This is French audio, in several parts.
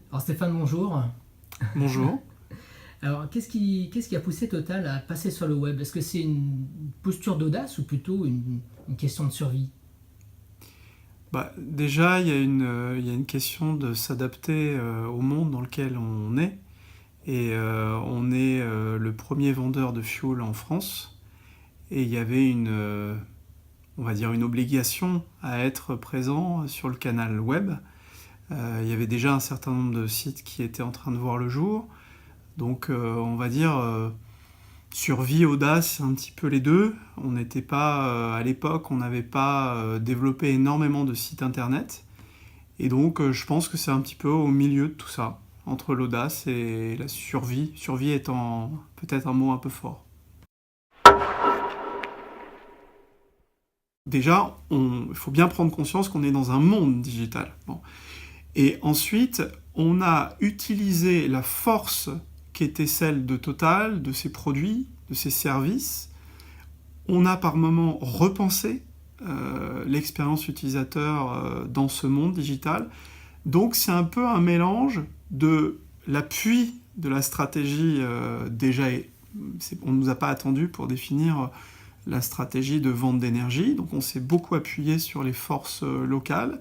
Alors Stéphane, bonjour. Bonjour. Alors qu'est-ce qui a poussé Total à passer sur le web? Est-ce que c'est une posture d'audace ou plutôt une question de survie? Déjà, il y a une question de s'adapter au monde dans lequel on est. Et on est le premier vendeur de fuel en France. Et il y avait on va dire une obligation à être présent sur le canal web. Il y avait déjà un certain nombre de sites qui étaient en train de voir le jour. Donc, on va dire survie, audace, un petit peu les deux. On n'était pas, à l'époque, on n'avait pas développé énormément de sites internet. Et donc, je pense que c'est un petit peu au milieu de tout ça, entre l'audace et la survie. Survie étant peut-être un mot un peu fort. Déjà, il faut bien prendre conscience qu'on est dans un monde digital. Bon. Et ensuite, on a utilisé la force qui était celle de Total, de ses produits, de ses services. On a par moments repensé l'expérience utilisateur dans ce monde digital. Donc c'est un peu un mélange de l'appui de la stratégie on ne nous a pas attendu pour définir la stratégie de vente d'énergie, donc on s'est beaucoup appuyé sur les forces locales,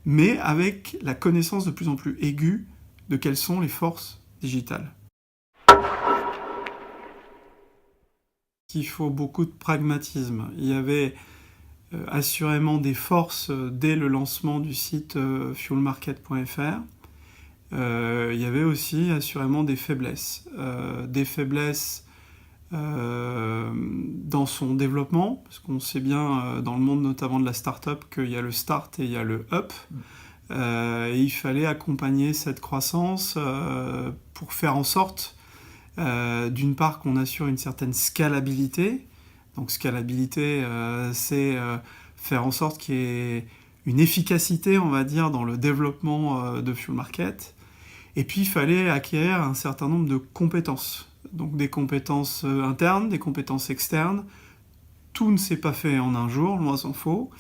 mais avec la connaissance de plus en plus aiguë de quelles sont les forces digitales. Il faut beaucoup de pragmatisme. Il y avait assurément des forces dès le lancement du site fuelmarket.fr. Il y avait aussi assurément des faiblesses. Des faiblesses dans son développement, parce qu'on sait bien dans le monde notamment de la start-up qu'il y a le start et il y a le up. Et il fallait accompagner cette croissance pour faire en sorte, d'une part, qu'on assure une certaine scalabilité. Donc scalabilité, c'est faire en sorte qu'il y ait une efficacité, on va dire, dans le développement de Fuel Market. Et puis, il fallait acquérir un certain nombre de compétences. Donc des compétences internes, des compétences externes. Tout ne s'est pas fait en un jour, loin s'en faut.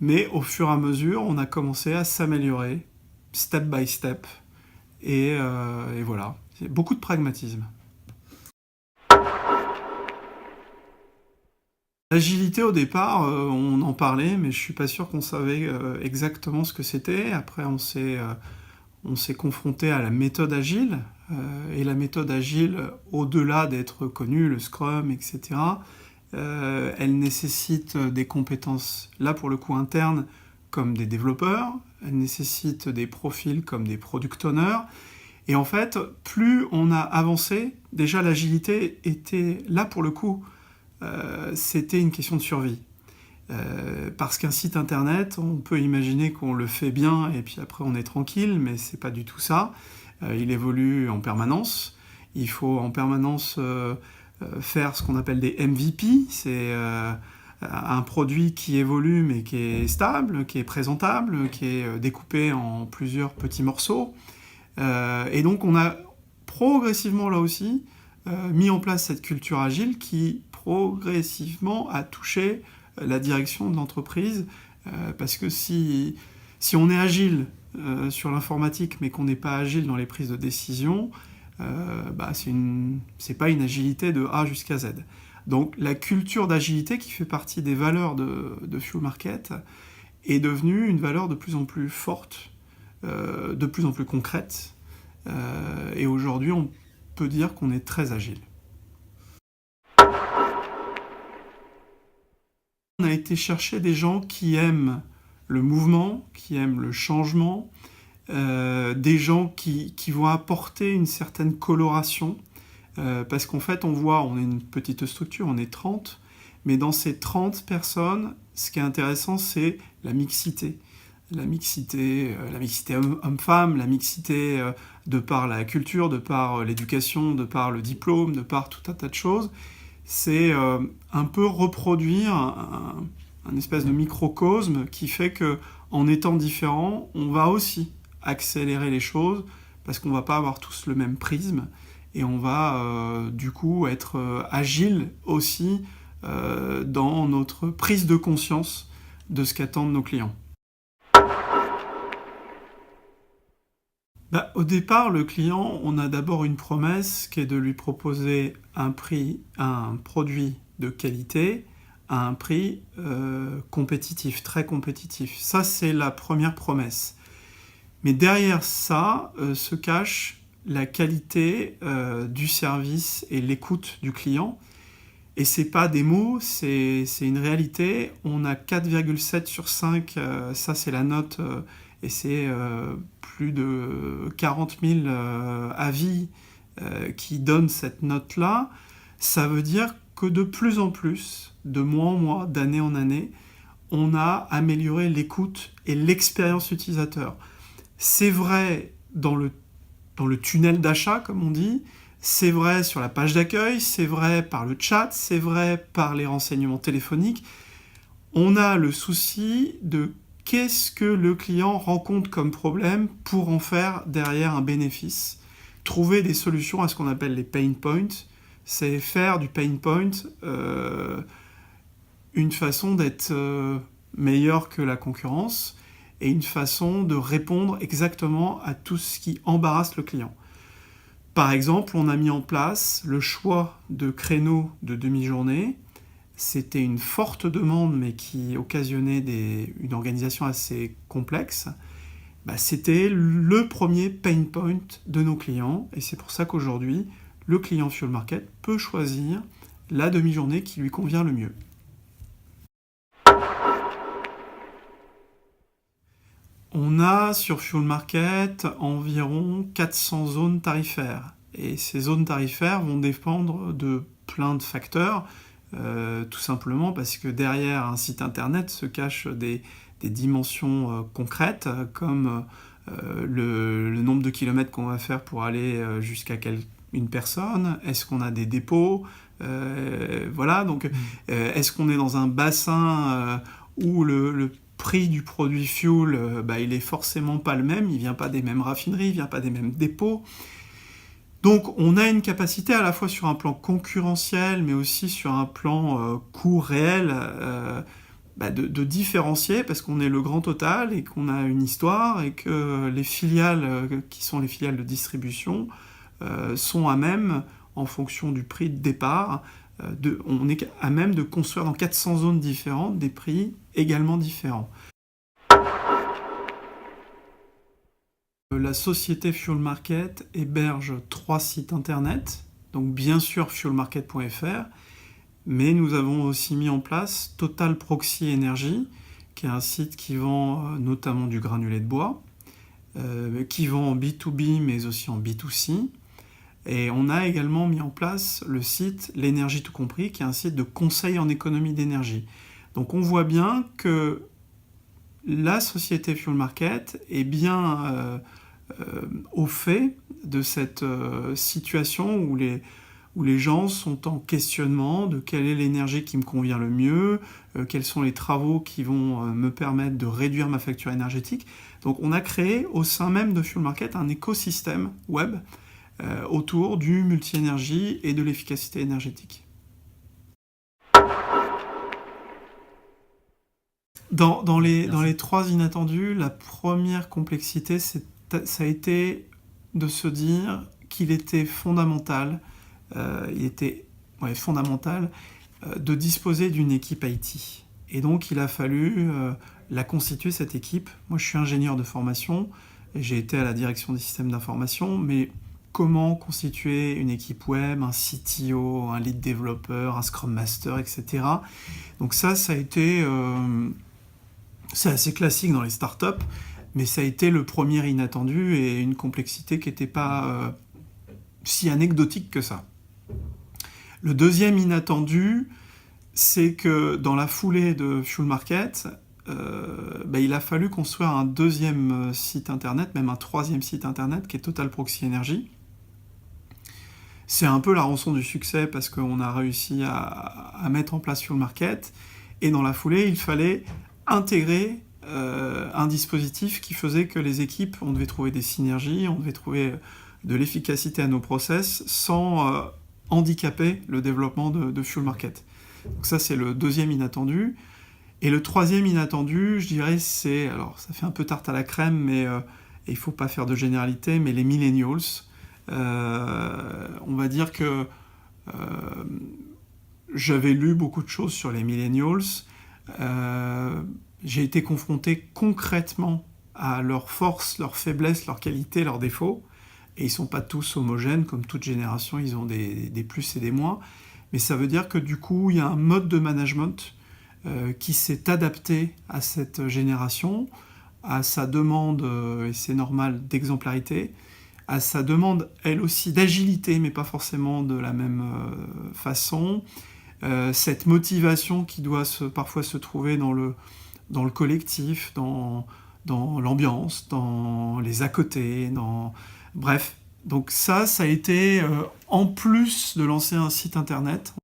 Mais au fur et à mesure, on a commencé à s'améliorer, step by step. Et voilà, c'est beaucoup de pragmatisme. L'agilité au départ, on en parlait, mais je suis pas sûr qu'on savait exactement ce que c'était. Après, on s'est confronté à la méthode agile. Et la méthode agile, au-delà d'être connue, le Scrum, etc., elle nécessite des compétences, là pour le coup internes, comme des développeurs. Elle nécessite des profils comme des product owners. Et en fait, plus on a avancé, déjà l'agilité était là pour le coup, c'était une question de survie. Parce qu'un site internet, on peut imaginer qu'on le fait bien et puis après on est tranquille, mais c'est pas du tout ça. Il évolue en permanence. Il faut en permanence faire ce qu'on appelle des MVP. C'est un produit qui évolue mais qui est stable, qui est présentable, qui est découpé en plusieurs petits morceaux. Et donc on a progressivement là aussi mis en place cette culture agile qui progressivement a touché la direction de l'entreprise. Parce que si on est agile sur l'informatique mais qu'on n'est pas agile dans les prises de décision, c'est pas une agilité de A jusqu'à Z. Donc la culture d'agilité qui fait partie des valeurs de Fuel Market est devenue une valeur de plus en plus forte, de plus en plus concrète. Et aujourd'hui, on peut dire qu'on est très agile. On a été chercher des gens qui aiment le mouvement, qui aiment le changement, des gens qui vont apporter une certaine coloration, parce qu'en fait, on est une petite structure, on est 30, mais dans ces 30 personnes, ce qui est intéressant, c'est la mixité. La mixité homme-femme, la mixité de par la culture, de par l'éducation, de par le diplôme, de par tout un tas de choses. C'est un peu reproduire un espèce de microcosme qui fait que, en étant différents, on va aussi accélérer les choses parce qu'on va pas avoir tous le même prisme et on va du coup être agile aussi dans notre prise de conscience de ce qu'attendent nos clients. Au départ, le client, on a d'abord une promesse qui est de lui proposer un produit de qualité à un prix compétitif, très compétitif. Ça, c'est la première promesse. Mais derrière ça se cache la qualité du service et l'écoute du client. Et c'est pas des mots, c'est une réalité. On a 4,7 sur 5, ça c'est la note, et c'est plus de 40 000 avis qui donnent cette note-là. Ça veut dire que de plus en plus, de mois en mois, d'année en année, on a amélioré l'écoute et l'expérience utilisateur. C'est vrai dans le tunnel d'achat, comme on dit, c'est vrai sur la page d'accueil, c'est vrai par le chat, c'est vrai par les renseignements téléphoniques. On a le souci de qu'est-ce que le client rencontre comme problème pour en faire derrière un bénéfice. Trouver des solutions à ce qu'on appelle les pain points, c'est faire du pain point une façon d'être meilleur que la concurrence et une façon de répondre exactement à tout ce qui embarrasse le client. Par exemple, on a mis en place le choix de créneaux de demi-journée. C'était une forte demande, mais qui occasionnait une organisation assez complexe. C'était le premier pain point de nos clients, et c'est pour ça qu'aujourd'hui, le client Fuel Market peut choisir la demi-journée qui lui convient le mieux. On a sur Fuel Market environ 400 zones tarifaires. Et ces zones tarifaires vont dépendre de plein de facteurs, tout simplement parce que derrière un site internet se cachent des dimensions concrètes, comme le nombre de kilomètres qu'on va faire pour aller jusqu'à une personne, est-ce qu'on a des dépôts, voilà, donc est-ce qu'on est dans un bassin où le prix du produit fuel, il est forcément pas le même, il vient pas des mêmes raffineries, il vient pas des mêmes dépôts. Donc on a une capacité à la fois sur un plan concurrentiel, mais aussi sur un plan coût réel, de différencier, parce qu'on est le grand total et qu'on a une histoire, et que les filiales, qui sont les filiales de distribution, sont à même, en fonction du prix de départ, on est à même de construire dans 400 zones différentes des prix également différents. La société Fuel Market héberge 3 sites internet, donc bien sûr fuelmarket.fr, mais nous avons aussi mis en place Total Proxy Energy, qui est un site qui vend notamment du granulé de bois, qui vend en B2B mais aussi en B2C. Et on a également mis en place le site L'énergie tout compris, qui est un site de conseil en économie d'énergie. Donc on voit bien que la société Fuel Market est bien au fait de cette situation où les gens sont en questionnement de quelle est l'énergie qui me convient le mieux, quels sont les travaux qui vont me permettre de réduire ma facture énergétique. Donc on a créé au sein même de Fuel Market un écosystème web autour du multi-énergie et de l'efficacité énergétique. Dans les 3 inattendus, la première complexité, ça a été de se dire qu'il était fondamental, de disposer d'une équipe IT. Et donc il a fallu la constituer, cette équipe. Moi je suis ingénieur de formation, et j'ai été à la direction des systèmes d'information, mais comment constituer une équipe web, un CTO, un lead développeur, un Scrum Master, etc. Donc ça a été... c'est assez classique dans les startups, mais ça a été le premier inattendu et une complexité qui n'était pas si anecdotique que ça. Le deuxième inattendu, c'est que dans la foulée de Fuel Market, il a fallu construire un deuxième site internet, même un troisième site internet, qui est Total Proxy Energy. C'est un peu la rançon du succès parce qu'on a réussi à mettre en place Fuel Market, et dans la foulée, il fallait intégrer un dispositif qui faisait que les équipes, on devait trouver des synergies, on devait trouver de l'efficacité à nos process sans handicaper le développement de Fuel Market. Donc ça, c'est le deuxième inattendu. Et le troisième inattendu, je dirais, alors ça fait un peu tarte à la crème, mais et il ne faut pas faire de généralité, mais les millennials. On va dire que j'avais lu beaucoup de choses sur les millennials. J'ai été confronté concrètement à leurs forces, leurs faiblesses, leurs qualités, leurs défauts. Et ils ne sont pas tous homogènes, comme toute génération, ils ont des plus et des moins. Mais ça veut dire que du coup, il y a un mode de management qui s'est adapté à cette génération, à sa demande, et c'est normal, d'exemplarité, à sa demande, elle aussi, d'agilité, mais pas forcément de la même façon. Cette motivation qui doit parfois se trouver dans le collectif, dans l'ambiance, dans les à côté, bref. Donc ça a été, en plus de lancer un site internet.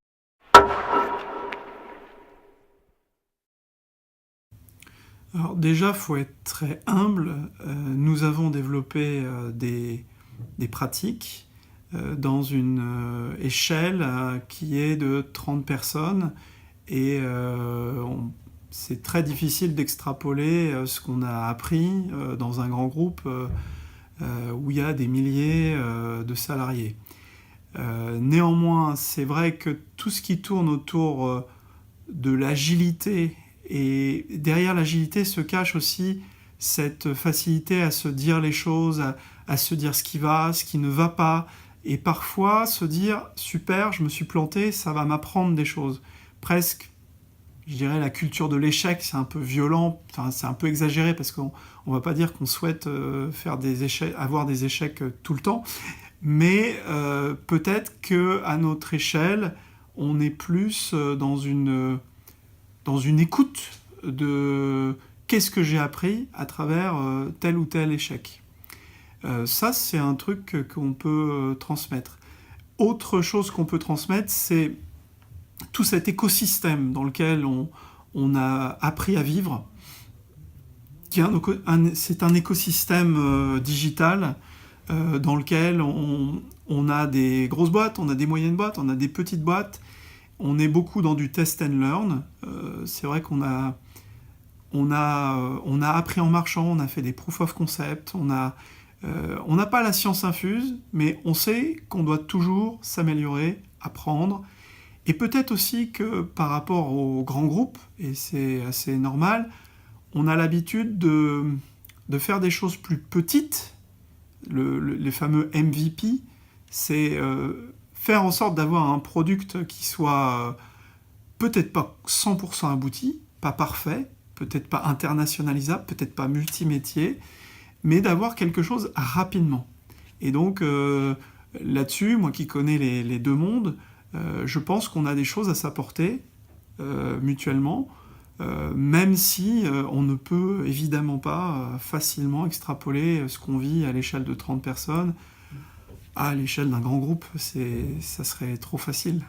Alors déjà, il faut être très humble. Nous avons développé des pratiques dans une échelle qui est de 30 personnes et c'est très difficile d'extrapoler ce qu'on a appris dans un grand groupe où il y a des milliers de salariés. Néanmoins, c'est vrai que tout ce qui tourne autour de l'agilité, et derrière l'agilité se cache aussi cette facilité à se dire les choses, à se dire ce qui va, ce qui ne va pas, et parfois se dire « super, je me suis planté, ça va m'apprendre des choses ». Presque, je dirais, la culture de l'échec, c'est un peu violent, enfin, c'est un peu exagéré, parce qu'on ne va pas dire qu'on souhaite avoir des échecs tout le temps, mais peut-être qu'à notre échelle, on est plus dans une écoute de qu'est-ce que j'ai appris à travers tel ou tel échec. Ça, c'est un truc qu'on peut transmettre. Autre chose qu'on peut transmettre, c'est tout cet écosystème dans lequel on a appris à vivre. C'est un écosystème digital dans lequel on a des grosses boîtes, on a des moyennes boîtes, on a des petites boîtes. On est beaucoup dans du test and learn. C'est vrai qu'on a appris en marchant, on a fait des proof of concept, on n'a pas la science infuse, mais on sait qu'on doit toujours s'améliorer, apprendre. Et peut-être aussi que par rapport aux grands groupes, et c'est assez normal, on a l'habitude de faire des choses plus petites. Les fameux MVP, c'est faire en sorte d'avoir un product qui soit peut-être pas 100% abouti, pas parfait, peut-être pas internationalisable, peut-être pas multimétier, mais d'avoir quelque chose rapidement. Et donc là-dessus, moi qui connais les deux mondes, je pense qu'on a des choses à s'apporter mutuellement, même si on ne peut évidemment pas facilement extrapoler ce qu'on vit à l'échelle de 30 personnes à l'échelle d'un grand groupe, ça serait trop facile.